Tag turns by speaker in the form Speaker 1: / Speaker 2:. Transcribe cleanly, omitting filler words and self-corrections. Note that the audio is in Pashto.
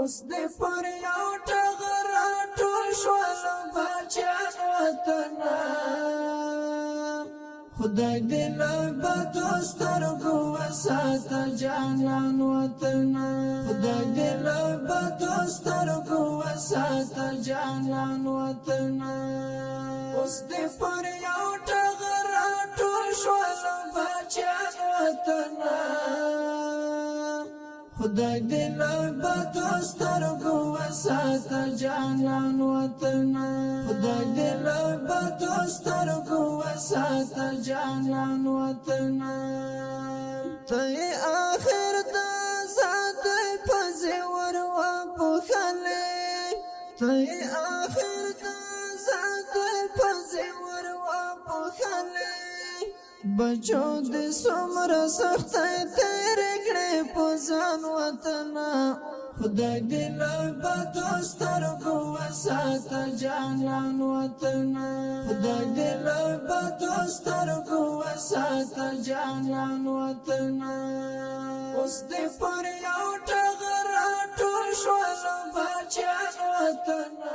Speaker 1: اوس دې پر یو ټغر ټول شول بچیان وطنه خدای دې له بدو سترګو وساته جانان وطنه خدای دې له بدو سترګو وساته جانان وطنه اوس دې پر یو ټغر ټول شول بچیان وطنه خدای دې له بدو سترګو وساته جانان وطنه خدای دې له بدو سترګو وساته جانان وطنه ته آخر د ذات پزې ور وبخلې ته آخر د ذات پزې ور وبخلې بچو دې څومره سخت تیر کړې په ځان وطنه خدای دې له بدو سترګو وساته جانان وطنه خدای دې له بدو سترګو وساته جانان وطنه اوس دې پر یو ټغر ټول شول بچیان وطنه